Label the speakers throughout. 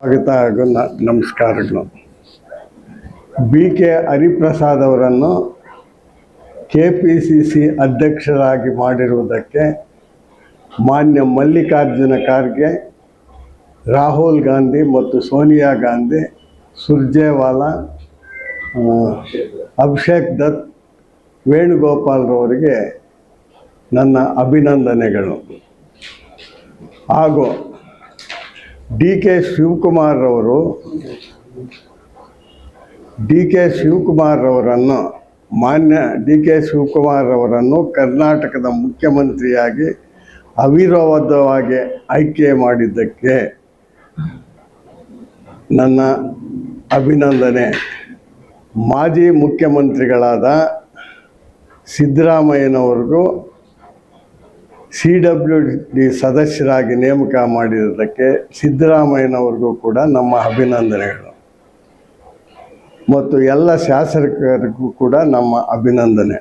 Speaker 1: ಸ್ವಾಗತ ಹಾಗೂ ನಮಸ್ಕಾರಗಳು. BK ಹರಿಪ್ರಸಾದ್ ಅವರನ್ನು KPCC ಅಧ್ಯಕ್ಷರಾಗಿ ಮಾಡಿರುವುದಕ್ಕೆ ಮಾನ್ಯ ಮಲ್ಲಿಕಾರ್ಜುನ ಖರ್ಗೆ, ರಾಹುಲ್ ಗಾಂಧಿ ಮತ್ತು ಸೋನಿಯಾ ಗಾಂಧಿ, ಸುರ್ಜೇವಾಲಾ, ಅಭಿಷೇಕ್ ದತ್, ವೇಣುಗೋಪಾಲ್ರವರಿಗೆ ನನ್ನ ಅಭಿನಂದನೆಗಳು. ಹಾಗೂ DK ಶಿವಕುಮಾರ್ ಅವರನ್ನು ಮಾನ್ಯ DK ಶಿವಕುಮಾರ್ ಅವರನ್ನು ಕರ್ನಾಟಕದ ಮುಖ್ಯಮಂತ್ರಿಯಾಗಿ ಅವಿರೋಧವಾಗಿ ಆಯ್ಕೆ ಮಾಡಿದ್ದಕ್ಕೆ ನನ್ನ ಅಭಿನಂದನೆ. ಮಾಜಿ ಮುಖ್ಯಮಂತ್ರಿಗಳಾದ ಸಿದ್ದರಾಮಯ್ಯನವ್ರಿಗೂ CWD ಸದಸ್ಯರಾಗಿ ನೇಮಕ ಮಾಡಿದ್ದಕ್ಕೆ ಸಿದ್ದರಾಮಯ್ಯನವ್ರಿಗೂ ಕೂಡ ನಮ್ಮ ಅಭಿನಂದನೆಗಳು ಮತ್ತು ಎಲ್ಲ ಶಾಸಕರಿಗೂ ಕೂಡ ನಮ್ಮ ಅಭಿನಂದನೆ.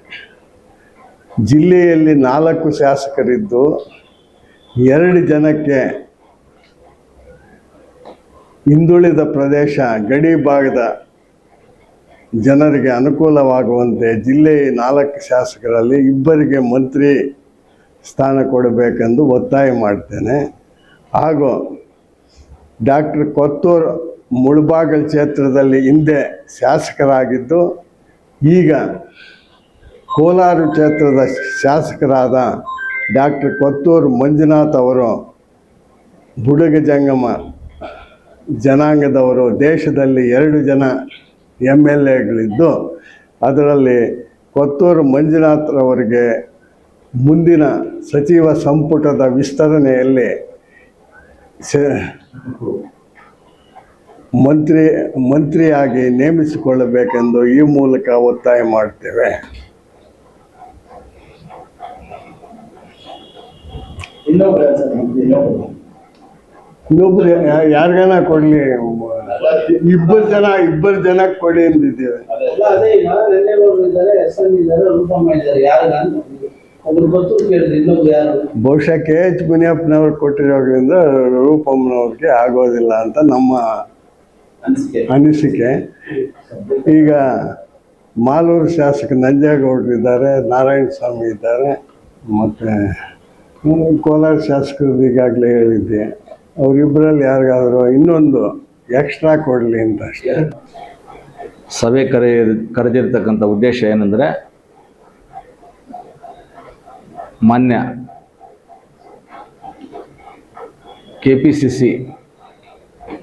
Speaker 1: ಜಿಲ್ಲೆಯಲ್ಲಿ 4 ಶಾಸಕರಿದ್ದು 2 ಜನಕ್ಕೆ ಹಿಂದುಳಿದ ಪ್ರದೇಶ ಗಡಿ ಭಾಗದ ಜನರಿಗೆ ಅನುಕೂಲವಾಗುವಂತೆ ಜಿಲ್ಲೆಯ 4 ಶಾಸಕರಲ್ಲಿ 2 ಮಂತ್ರಿ ಸ್ಥಾನ ಕೊಡಬೇಕೆಂದು ಒತ್ತಾಯ ಮಾಡ್ತೇನೆ. ಹಾಗೂ ಡಾಕ್ಟರ್ ಕೊತ್ತೂರು ಮುಳಬಾಗಿಲು ಕ್ಷೇತ್ರದಲ್ಲಿ ಹಿಂದೆ ಶಾಸಕರಾಗಿದ್ದು ಈಗ ಕೋಲಾರ ಕ್ಷೇತ್ರದ ಶಾಸಕರಾದ ಡಾಕ್ಟರ್ ಕೊತ್ತೂರು ಮಂಜುನಾಥ್ ಅವರು ಬುಡಗ ಜಂಗಮ ಜನಾಂಗದವರು. ದೇಶದಲ್ಲಿ 2 ಜನ MLAಗಳಿದ್ದು ಅದರಲ್ಲಿ ಕೊತ್ತೂರು ಮಂಜುನಾಥ್ರವರಿಗೆ ಮುಂದಿನ ಸಚಿವ ಸಂಪುಟದ ವಿಸ್ತರಣೆಯಲ್ಲಿ ಮಂತ್ರಿಯಾಗಿ ನೇಮಿಸಿಕೊಳ್ಳಬೇಕೆಂದು ಈ ಮೂಲಕ ಒತ್ತಾಯ ಮಾಡ್ತೇವೆ. ಇನ್ನೊಬ್ರು ಯಾರಿಗಾನ ಕೊಡ್ಲಿ, 2 ಜನಕ್ಕೆ ಕೊಡಿ ಅಂದಿದ್ದೇವೆ. ಬಹುಶಃ KH ಮುನಿಯಪ್ಪನವ್ರು ಕೊಟ್ಟಿರೋದ್ರಿಂದ ರೂಪಮ್ಮನವ್ರಿಗೆ ಆಗೋದಿಲ್ಲ ಅಂತ ನಮ್ಮ ಅನಿಸಿಕೆ. ಈಗ ಮಾಲೂರು ಶಾಸಕ ನಂಜೇಗೌಡರು ಇದ್ದಾರೆ, ನಾರಾಯಣ ಸ್ವಾಮಿ ಇದ್ದಾರೆ, ಮತ್ತು ಕೋಲಾರ ಶಾಸಕರು ಈಗಾಗಲೇ ಹೇಳಿದ್ದೆ. ಅವರಿಬ್ಬರಲ್ಲಿ ಯಾರಿಗಾದರೂ ಇನ್ನೊಂದು ಎಕ್ಸ್ಟ್ರಾ ಕೊಡಲಿ ಅಂತ ಅಷ್ಟೇ.
Speaker 2: ಸಭೆ ಕರೆದಿರ್ತಕ್ಕಂಥ ಉದ್ದೇಶ ಏನಂದರೆ, ಮಾನ್ಯ KPCC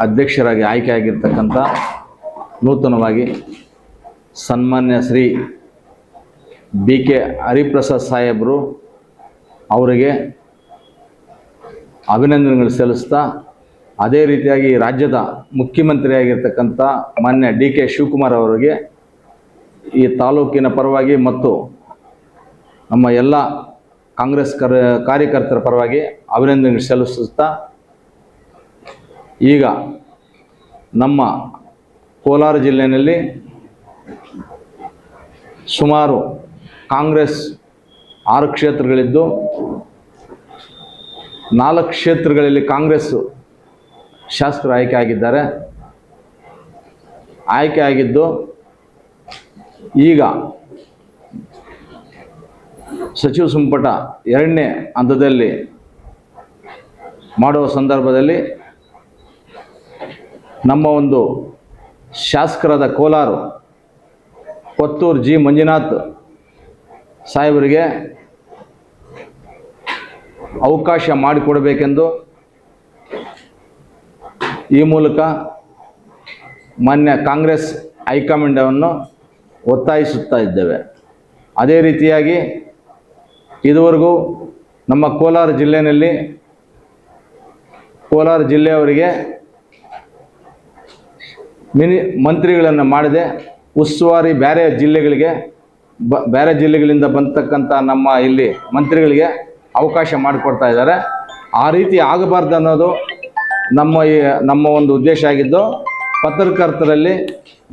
Speaker 2: ಅಧ್ಯಕ್ಷರಾಗಿ ಆಯ್ಕೆಯಾಗಿರ್ತಕ್ಕಂಥ ನೂತನವಾಗಿ ಸನ್ಮಾನ್ಯ ಶ್ರೀ BK ಹರಿಪ್ರಸಾದ್ ಸಾಹೇಬರು ಅವರಿಗೆ ಅಭಿನಂದನೆಗಳು ಸಲ್ಲಿಸ್ತಾ, ಅದೇ ರೀತಿಯಾಗಿ ರಾಜ್ಯದ ಮುಖ್ಯಮಂತ್ರಿಯಾಗಿರ್ತಕ್ಕಂಥ ಮಾನ್ಯ DK ಶಿವಕುಮಾರ್ ಅವರಿಗೆ ಈ ತಾಲೂಕಿನ ಪರವಾಗಿ ಮತ್ತು ನಮ್ಮ ಎಲ್ಲ ಕಾಂಗ್ರೆಸ್ ಕಾರ್ಯಕರ್ತರ ಪರವಾಗಿ ಅಭಿನಂದನೆ ಸಲ್ಲಿಸುತ್ತಾ, ಈಗ ನಮ್ಮ ಕೋಲಾರ ಜಿಲ್ಲೆಯಲ್ಲಿ ಸುಮಾರು ಕಾಂಗ್ರೆಸ್ 6 ಕ್ಷೇತ್ರಗಳಿದ್ದು 4 ಕ್ಷೇತ್ರಗಳಲ್ಲಿ ಕಾಂಗ್ರೆಸ್ ಶಾಸಕರು ಆಯ್ಕೆ ಆಗಿದ್ದು ಈಗ ಸಚಿವ ಸಂಪುಟ 2ನೇ ಹಂತದಲ್ಲಿ ಮಾಡುವ ಸಂದರ್ಭದಲ್ಲಿ ನಮ್ಮ ಒಂದು ಶಾಸಕರಾದ ಕೋಲಾರ ಕೊತ್ತೂರು G ಮಂಜುನಾಥ್ ಸಾಹೇಬರಿಗೆ ಅವಕಾಶ ಮಾಡಿಕೊಡಬೇಕೆಂದು ಈ ಮೂಲಕ ಮಾನ್ಯ ಕಾಂಗ್ರೆಸ್ ಹೈಕಮಾಂಡನ್ನು ಒತ್ತಾಯಿಸುತ್ತಾ ಇದ್ದೇವೆ. ಅದೇ ರೀತಿಯಾಗಿ ಇದುವರೆಗೂ ನಮ್ಮ ಕೋಲಾರ ಜಿಲ್ಲೆಯವರಿಗೆ ಮಂತ್ರಿಗಳನ್ನು ಮಾಡದೆ ಉಸ್ತುವಾರಿ ಬೇರೆ ಜಿಲ್ಲೆಗಳಿಂದ ಬಂತಕ್ಕಂಥ ನಮ್ಮ ಇಲ್ಲಿ ಮಂತ್ರಿಗಳಿಗೆ ಅವಕಾಶ ಮಾಡಿಕೊಡ್ತಾ ಇದ್ದಾರೆ. ಆ ರೀತಿ ಆಗಬಾರ್ದು ಅನ್ನೋದು ನಮ್ಮ ಒಂದು ಉದ್ದೇಶ ಆಗಿದ್ದು, ಪತ್ರಕರ್ತರಲ್ಲಿ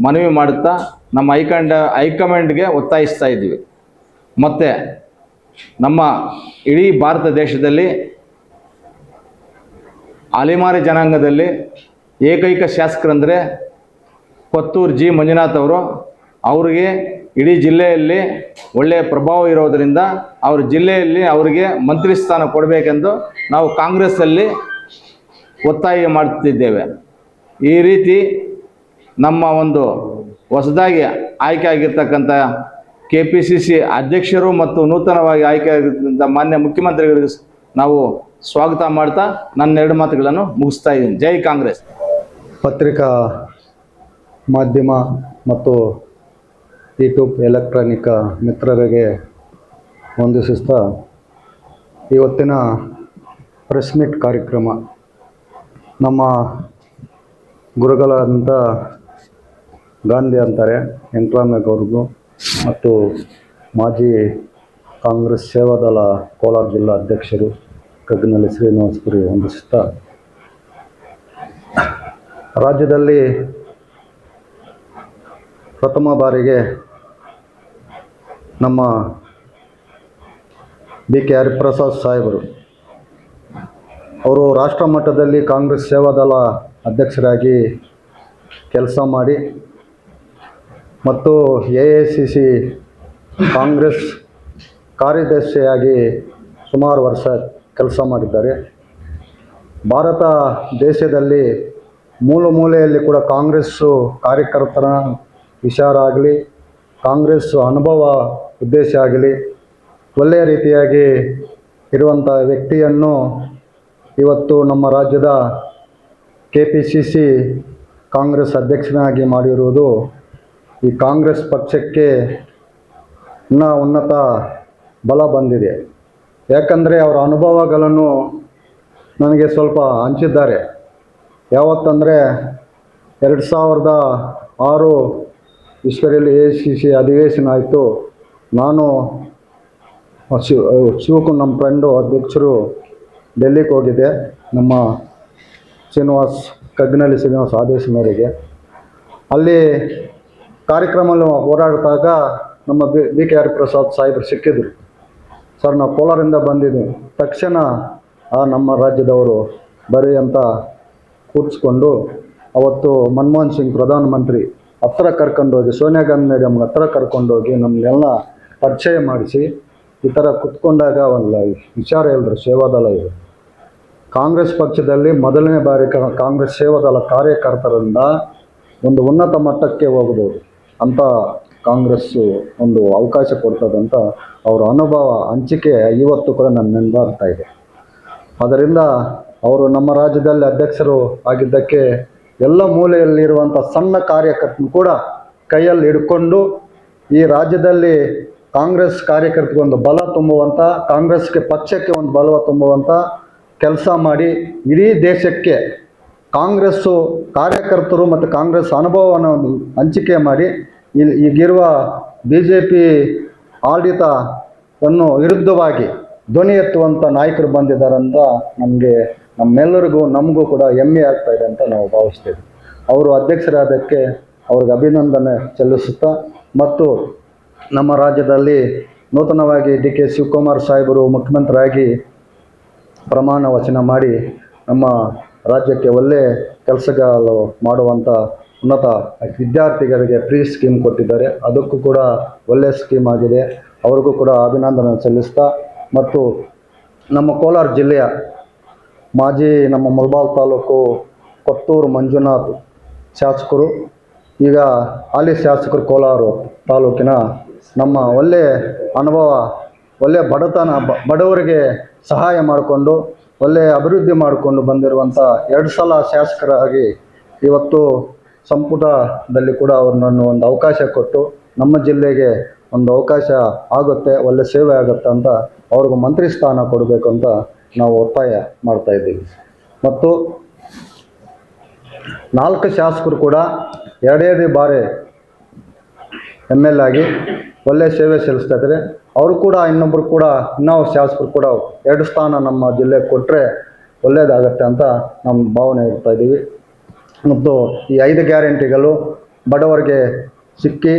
Speaker 2: ಮನವಿ ಮಾಡುತ್ತಾ ನಮ್ಮ ಹೈಕಮಾಂಡ್ಗೆ ಒತ್ತಾಯಿಸ್ತಾ ಇದ್ದೀವಿ. ಮತ್ತು ನಮ್ಮ ಇಡೀ ಭಾರತ ದೇಶದಲ್ಲಿ ಅಲೆಮಾರಿ ಜನಾಂಗದಲ್ಲಿ ಏಕೈಕ ಶಾಸಕರಂದರೆ ಕೊತ್ತೂರು ಜಿ ಮಂಜುನಾಥ್ ಅವರು. ಅವರಿಗೆ ಇಡೀ ಜಿಲ್ಲೆಯಲ್ಲಿ ಒಳ್ಳೆಯ ಪ್ರಭಾವ ಇರೋದರಿಂದ ಅವ್ರ ಜಿಲ್ಲೆಯಲ್ಲಿ ಅವರಿಗೆ ಮಂತ್ರಿ ಸ್ಥಾನ ಕೊಡಬೇಕೆಂದು ನಾವು ಕಾಂಗ್ರೆಸ್ಸಲ್ಲಿ ಒತ್ತಾಯ ಮಾಡ್ತಿದ್ದೇವೆ. ಈ ರೀತಿ ನಮ್ಮ ಒಂದು ಹೊಸದಾಗಿ ಆಯ್ಕೆ ಆಗಿರ್ತಕ್ಕಂಥ KPCC ಅಧ್ಯಕ್ಷರು ಮತ್ತು ನೂತನವಾಗಿ ಆಯ್ಕೆ ಆಗಿರ್ತಕ್ಕಂಥ ಮಾನ್ಯ ಮುಖ್ಯಮಂತ್ರಿಗಳಿಗೆ ನಾವು ಸ್ವಾಗತ ಮಾಡ್ತಾ ನನ್ನ 2 ಮಾತುಗಳನ್ನು ಮುಗಿಸ್ತಾ ಇದ್ದೀನಿ. ಜೈ ಕಾಂಗ್ರೆಸ್.
Speaker 3: ಪತ್ರಿಕಾ ಮಾಧ್ಯಮ ಮತ್ತು ಯೂಟ್ಯೂಬ್ ಎಲೆಕ್ಟ್ರಾನಿಕ್ ಮಿತ್ರರಿಗೆ ವಂದಿಸುತ್ತಾ ಇವತ್ತಿನ ಪ್ರೆಸ್ ಮೀಟ್ ಕಾರ್ಯಕ್ರಮ ನಮ್ಮ ಗುರುಗಳಾದಂಥ ಗಾಂಧಿ ಅಂತಾರೆ ವೆಂಕಟರಾಮಯ್ಯವ್ರಿಗೂ ಮತ್ತು ಮಾಜಿ ಕಾಂಗ್ರೆಸ್ ಸೇವಾದಳ ಕೋಲಾರ ಜಿಲ್ಲಾ ಅಧ್ಯಕ್ಷರು ಕಗ್ನಳ್ಳಿ ಶ್ರೀನಿವಾಸಪುರಿ ವಂದಿಸುತ್ತಾ, ರಾಜ್ಯದಲ್ಲಿ ಪ್ರಥಮ ಬಾರಿಗೆ ನಮ್ಮ BK ಹರಿಪ್ರಸಾದ್ ಸಾಹೇಬರು ಅವರು ರಾಷ್ಟ್ರ ಮಟ್ಟದಲ್ಲಿ ಕಾಂಗ್ರೆಸ್ ಸೇವಾದಳ ಅಧ್ಯಕ್ಷರಾಗಿ ಕೆಲಸ ಮಾಡಿ ಮತ್ತು AICC ಕಾಂಗ್ರೆಸ್ ಕಾರ್ಯದರ್ಶಿಯಾಗಿ ಸುಮಾರು ವರ್ಷ ಕೆಲಸ ಮಾಡಿದ್ದಾರೆ. ಭಾರತ ದೇಶದಲ್ಲಿ ಮೂಲೆಯಲ್ಲಿ ಕೂಡ ಕಾಂಗ್ರೆಸ್ಸು ಕಾರ್ಯಕರ್ತರ ವಿಚಾರ ಆಗಲಿ, ಕಾಂಗ್ರೆಸ್ ಅನುಭವ ಉದ್ದೇಶ ಆಗಲಿ ಒಳ್ಳೆಯ ರೀತಿಯಾಗಿ ಇರುವಂಥ ವ್ಯಕ್ತಿಯನ್ನು ಇವತ್ತು ನಮ್ಮ ರಾಜ್ಯದ KPCC ಕಾಂಗ್ರೆಸ್ ಅಧ್ಯಕ್ಷನಾಗಿ ಮಾಡಿರುವುದು ಈ ಕಾಂಗ್ರೆಸ್ ಪಕ್ಷಕ್ಕೆ ಇನ್ನೂ ಉನ್ನತ ಬಲ ಬಂದಿದೆ. ಯಾಕಂದರೆ ಅವರ ಅನುಭವಗಳನ್ನು ನನಗೆ ಸ್ವಲ್ಪ ಹಂಚಿದ್ದಾರೆ. ಯಾವತ್ತಂದರೆ 2006 ಇಸ್ವಿಯಲ್ಲಿ AICC ಅಧಿವೇಶನ ಆಯಿತು. ನಾನು ಶಿವಕು ನಮ್ಮ ಫ್ರೆಂಡು ಅಧ್ಯಕ್ಷರು ಡೆಲ್ಲಿಗೆ ಹೋಗಿದ್ದೆ. ನಮ್ಮ ಕಗ್ನಳ್ಳಿ ಶ್ರೀನಿವಾಸ್ ಆದೇಶ ಮೇರೆಗೆ ಅಲ್ಲಿ ಕಾರ್ಯಕ್ರಮದಲ್ಲಿ ಹೋರಾಡಿದಾಗ ನಮ್ಮ BK ಹರಿಪ್ರಸಾದ್ ಸಾಹೇಬರು ಸಿಕ್ಕಿದ್ರು. ಸರ್, ನಾವು ಕೋಲಾರಿಂದ ಬಂದಿದ್ದೀವಿ. ತಕ್ಷಣ ನಮ್ಮ ರಾಜ್ಯದವರು ಬರೀ ಅಂತ ಕೂರಿಸ್ಕೊಂಡು ಅವತ್ತು ಮನಮೋಹನ್ ಸಿಂಗ್ ಪ್ರಧಾನಮಂತ್ರಿ ಹತ್ರ ಕರ್ಕೊಂಡೋಗಿ, ಸೋನಿಯಾ ಗಾಂಧಿ ಮೇಡಮ್ ಹತ್ರ ಕರ್ಕೊಂಡೋಗಿ ನಮ್ಮನ್ನೆಲ್ಲ ಪರಿಚಯ ಮಾಡಿಸಿ ಈ ಥರ ಕುತ್ಕೊಂಡಾಗ ಒಂದು ವಿಚಾರ ಹೇಳಿದ್ರು. ಸೇವಾದಳ ಇದು ಕಾಂಗ್ರೆಸ್ ಪಕ್ಷದಲ್ಲಿ ಮೊದಲನೇ ಬಾರಿ ಕಾಂಗ್ರೆಸ್ ಸೇವಾದಳ ಕಾರ್ಯಕರ್ತರಿಂದ ಒಂದು ಉನ್ನತ ಮಟ್ಟಕ್ಕೆ ಹೋಗ್ಬೋದು ಅಂತ ಕಾಂಗ್ರೆಸ್ಸು ಒಂದು ಅವಕಾಶ ಕೊಡ್ತದಂತ ಅವರ ಅನುಭವ ಹಂಚಿಕೆ ಇವತ್ತು ಕೂಡ ನನ್ನ ನೆನಪಾಗ್ತಾ ಇದೆ. ಅದರಿಂದ ಅವರು ನಮ್ಮ ರಾಜ್ಯದಲ್ಲಿ ಅಧ್ಯಕ್ಷರು ಆಗಿದ್ದಕ್ಕೆ ಎಲ್ಲ ಮೂಲೆಯಲ್ಲಿರುವಂಥ ಸಣ್ಣ ಕಾರ್ಯಕರ್ತರು ಕೂಡ ಕೈಯಲ್ಲಿ ಹಿಡ್ಕೊಂಡು ಈ ರಾಜ್ಯದಲ್ಲಿ ಕಾಂಗ್ರೆಸ್ ಕಾರ್ಯಕರ್ತರಿಗೆ ಒಂದು ಬಲ ತುಂಬುವಂಥ, ಕಾಂಗ್ರೆಸ್ಗೆ ಪಕ್ಷಕ್ಕೆ ಒಂದು ಬಲ ತುಂಬುವಂಥ ಕೆಲಸ ಮಾಡಿ ಇಡೀ ದೇಶಕ್ಕೆ ಕಾಂಗ್ರೆಸ್ಸು ಕಾರ್ಯಕರ್ತರು ಮತ್ತು ಕಾಂಗ್ರೆಸ್ ಅನುಭವವನ್ನು ಹಂಚಿಕೆ ಮಾಡಿ ಈಗಿರುವ BJP ಆಡಳಿತವನ್ನು ವಿರುದ್ಧವಾಗಿ ಧ್ವನಿ ಎತ್ತುವಂಥ ನಾಯಕರು ಬಂದಿದ್ದಾರಂತ ನಮಗೂ ಕೂಡ ಹೆಮ್ಮೆ ಆಗ್ತಾ ಇದೆ ಅಂತ ನಾವು ಭಾವಿಸ್ತೇವೆ. ಅವರು ಅಧ್ಯಕ್ಷರಾದಕ್ಕೆ ಅವ್ರಿಗೆ ಅಭಿನಂದನೆ ಸಲ್ಲಿಸುತ್ತಾ ಮತ್ತು ನಮ್ಮ ರಾಜ್ಯದಲ್ಲಿ ನೂತನವಾಗಿ DK ಶಿವಕುಮಾರ್ ಸಾಹೇಬರು ಮುಖ್ಯಮಂತ್ರಿಯಾಗಿ ಪ್ರಮಾಣ ವಚನ ಮಾಡಿ ನಮ್ಮ ರಾಜ್ಯಕ್ಕೆ ಒಳ್ಳೆಯ ಕೆಲಸಗಳು ಮಾಡುವಂಥ ಉನ್ನತ ವಿದ್ಯಾರ್ಥಿಗಳಿಗೆ ಫ್ರೀ ಸ್ಕೀಮ್ ಕೊಟ್ಟಿದ್ದಾರೆ. ಅದಕ್ಕೂ ಕೂಡ ಒಳ್ಳೆಯ ಸ್ಕೀಮ್ ಆಗಿದೆ. ಅವ್ರಿಗೂ ಕೂಡ ಅಭಿನಂದನೆ ಸಲ್ಲಿಸ್ತಾ ಮತ್ತು ನಮ್ಮ ಕೋಲಾರ ಜಿಲ್ಲೆಯ ಮಾಜಿ ನಮ್ಮ ಮುಳಬಾಲ್ ತಾಲೂಕು ಕೊತ್ತೂರು ಮಂಜುನಾಥ್ ಶಾಸಕರು, ಈಗ ಹಾಲಿ ಶಾಸಕರು ಕೋಲಾರ ತಾಲೂಕಿನ ನಮ್ಮ ಒಳ್ಳೆಯ ಅನುಭವ, ಒಳ್ಳೆಯ ಬಡವರಿಗೆ ಸಹಾಯ ಮಾಡಿಕೊಂಡು ಒಳ್ಳೆಯ ಅಭಿವೃದ್ಧಿ ಮಾಡಿಕೊಂಡು ಬಂದಿರುವಂಥ 2 ಸಲ ಶಾಸಕರಾಗಿ ಇವತ್ತು ಸಂಪುಟದಲ್ಲಿ ಕೂಡ ಅವ್ರನ್ನು ಒಂದು ಅವಕಾಶ ಕೊಟ್ಟು ನಮ್ಮ ಜಿಲ್ಲೆಗೆ ಒಂದು ಅವಕಾಶ ಆಗುತ್ತೆ, ಒಳ್ಳೆ ಸೇವೆ ಆಗುತ್ತೆ ಅಂತ ಅವ್ರಿಗೂ ಮಂತ್ರಿ ಸ್ಥಾನ ಕೊಡಬೇಕು ಅಂತ ನಾವು ಒತ್ತಾಯ ಮಾಡ್ತಾ ಇದ್ದೀವಿ. ಮತ್ತು 4 ಶಾಸಕರು ಕೂಡ 2 ಬಾರಿ ML ಆಗಿ ಒಳ್ಳೆಯ ಸೇವೆ ಸಲ್ಲಿಸ್ತಾ ಇದ್ದಾರೆ. ಅವರು ಕೂಡ ಇನ್ನೂ ಶಾಸಕರು ಕೂಡ 2 ಸ್ಥಾನ ನಮ್ಮ ಜಿಲ್ಲೆಗೆ ಕೊಟ್ಟರೆ ಒಳ್ಳೆಯದಾಗತ್ತೆ ಅಂತ ನಮ್ಮ ಭಾವನೆ ಇರ್ತಾ ಇದ್ದೀವಿ. ಮತ್ತು ಈ 5 ಗ್ಯಾರಂಟಿಗಳು ಬಡವರಿಗೆ ಸಿಕ್ಕಿ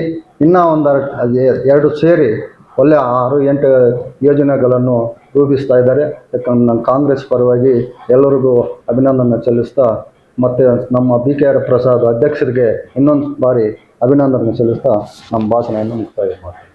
Speaker 3: ಇನ್ನೂ 2 ಸೇರಿ ಒಳ್ಳೆಯ 6-8 ಯೋಜನೆಗಳನ್ನು ರೂಪಿಸ್ತಾ ಇದ್ದಾರೆ. ಯಾಕಂದ್ರೆ ನಾನು ಕಾಂಗ್ರೆಸ್ ಪರವಾಗಿ ಎಲ್ಲರಿಗೂ ಅಭಿನಂದನೆ ಸಲ್ಲಿಸ್ತಾ ಮತ್ತು ನಮ್ಮ BKR ಪ್ರಸಾದ್ ಅಧ್ಯಕ್ಷರಿಗೆ ಇನ್ನೊಂದು ಬಾರಿ ಅಭಿನಂದನೆ ಸಲ್ಲಿಸ್ತಾ ನಮ್ಮ ಭಾಷಣವನ್ನು ಮುಕ್ತಾಯ ಮಾಡ್ತೀನಿ.